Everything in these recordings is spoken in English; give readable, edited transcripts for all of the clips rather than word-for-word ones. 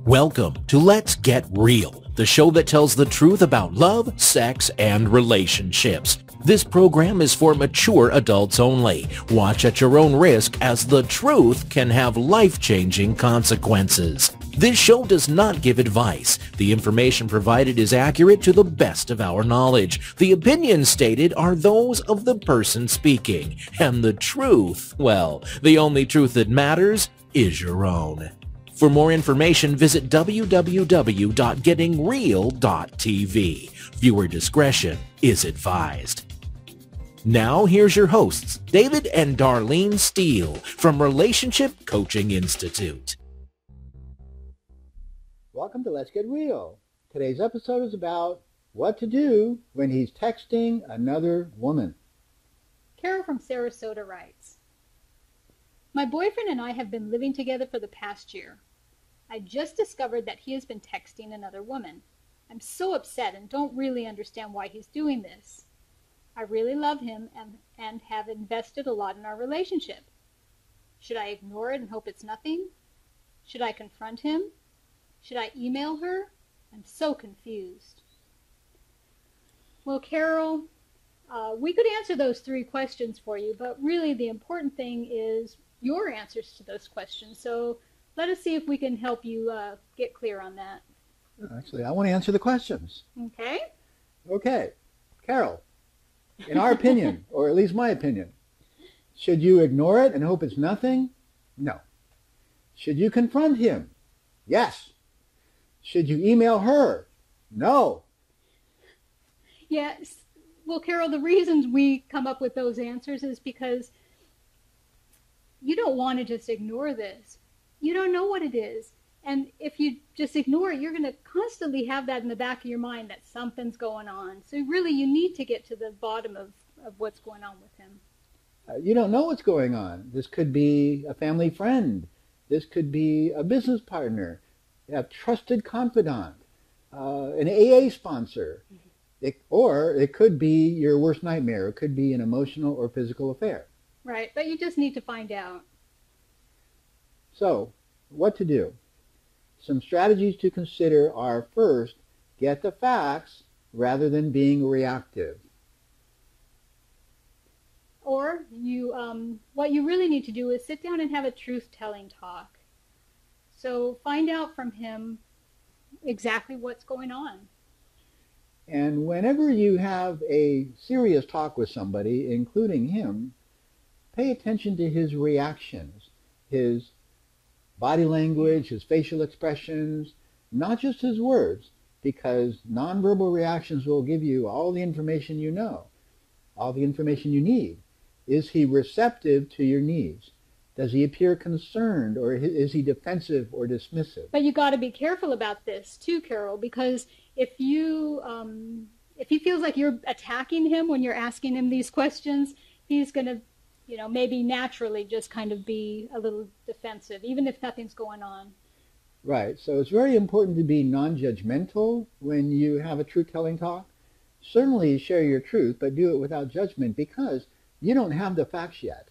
Welcome to Let's Get Real, the show that tells the truth about love, sex, and relationships. This program is for mature adults only. Watch at your own risk, as the truth can have life-changing consequences. This show does not give advice. The information provided is accurate to the best of our knowledge. The opinions stated are those of the person speaking. And the truth, well, the only truth that matters is your own. For more information, visit www.gettingreal.tv. Viewer discretion is advised. Now, here's your hosts, David and Darlene Steele from Relationship Coaching Institute. Welcome to Let's Get Real. Today's episode is about what to do when he's texting another woman. Carol from Sarasota writes, my boyfriend and I have been living together for the past year. I just discovered that he has been texting another woman. I'm so upset and don't really understand why he's doing this. I really love him and have invested a lot in our relationship. Should I ignore it and hope it's nothing? Should I confront him? Should I email her? I'm so confused. Well, Carol, we could answer those three questions for you, but really the important thing is your answers to those questions. So let us see if we can help you get clear on that. Actually, I want to answer the questions. Okay. Okay. Carol, in our opinion, or at least my opinion, should you ignore it and hope it's nothing? No. Should you confront him? Yes. Should you email her? No. Yes. Well, Carol, the reasons we come up with those answers is because you don't want to just ignore this. You don't know what it is. And if you just ignore it, you're going to constantly have that in the back of your mind that something's going on. So really, you need to get to the bottom of what's going on with him. You don't know what's going on. This could be a family friend. This could be a business partner, a trusted confidant, an AA sponsor. Or it could be your worst nightmare. It could be an emotional or physical affair. Right, but you just need to find out. So, what to do? Some strategies to consider are, first, get the facts rather than being reactive. Or what you really need to do is sit down and have a truth-telling talk. So find out from him exactly what's going on. And whenever you have a serious talk with somebody, including him, pay attention to his reactions, his body language, his facial expressions, not just his words, because nonverbal reactions will give you all the information you know, all the information you need. Is he receptive to your needs? Does he appear concerned, or is he defensive or dismissive? But you got to be careful about this too, Carol, because if he feels like you're attacking him when you're asking him these questions, he's going to, maybe naturally just kind of be a little defensive, even if nothing's going on. Right. So it's very important to be non-judgmental when you have a truth-telling talk. Certainly share your truth, but do it without judgment, because you don't have the facts yet.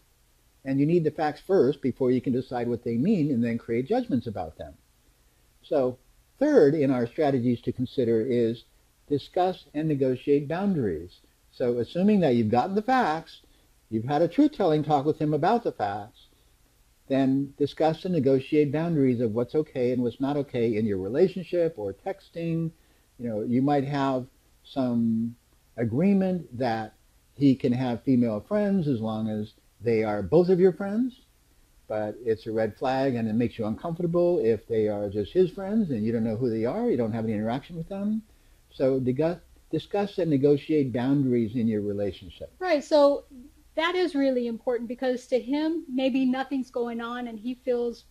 And you need the facts first before you can decide what they mean and then create judgments about them. So, third in our strategies to consider is discuss and negotiate boundaries. So assuming that you've gotten the facts, you've had a truth-telling talk with him about the facts, then discuss and negotiate boundaries of what's okay and what's not okay in your relationship or texting. You might have some agreement that he can have female friends as long as they are both of your friends, but it's a red flag and it makes you uncomfortable if they are just his friends and you don't know who they are, you don't have any interaction with them. So discuss and negotiate boundaries in your relationship. Right, so that is really important, because to him, maybe nothing's going on and he feels,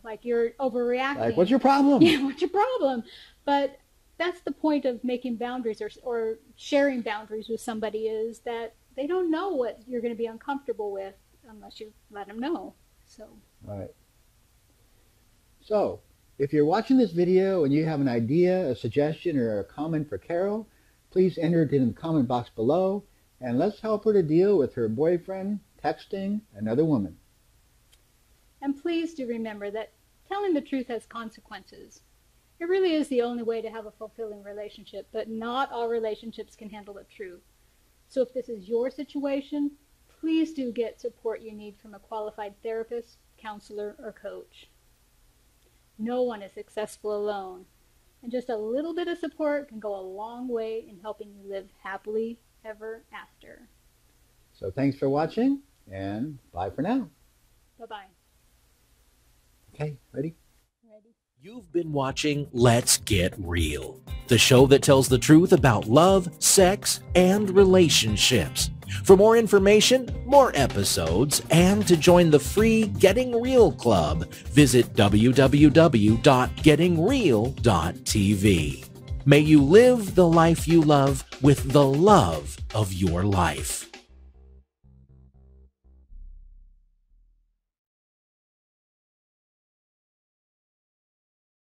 like you're overreacting. Like, what's your problem? Yeah, what's your problem? But that's the point of making boundaries or sharing boundaries with somebody, is that they don't know what you're going to be uncomfortable with unless you let them know. So. Right. So, if you're watching this video and you have an idea, a suggestion, or a comment for Carol, please enter it in the comment box below, and let's help her to deal with her boyfriend texting another woman. And please do remember that Telling the truth has consequences. It really is the only way to have a fulfilling relationship, but not all relationships can handle the truth. So if this is your situation, please do get support you need from a qualified therapist, counselor, or coach. No one is successful alone, and just a little bit of support can go a long way in helping you live happily ever after. So thanks for watching, and bye for now. Bye-bye. Okay, ready? Ready? You've been watching Let's Get Real, the show that tells the truth about love, sex, and relationships. For more information, more episodes, and to join the free Getting Real Club, visit www.gettingreal.tv. May you live the life you love with the love of your life.